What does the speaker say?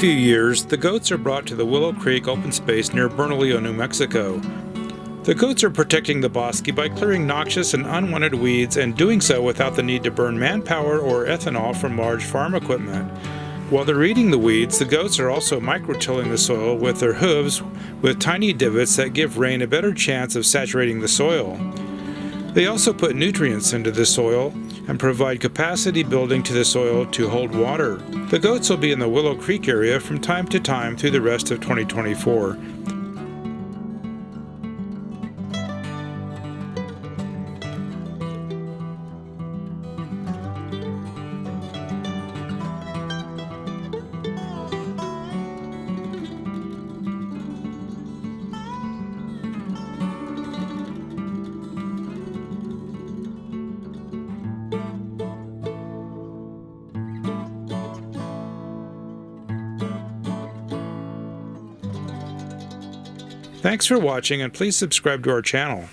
few years, the goats are brought to the Willow Creek open space near Bernalillo, New Mexico. The goats are protecting the bosque by clearing noxious and unwanted weeds and doing so without the need to burn manpower or ethanol from large farm equipment. While they're eating the weeds, the goats are also microtilling the soil with their hooves with tiny divots that give rain a better chance of saturating the soil. They also put nutrients into the soil and provide capacity building to the soil to hold water. The goats will be in the Willow Creek area from time to time through the rest of 2024. Thanks for watching, and please subscribe to our channel.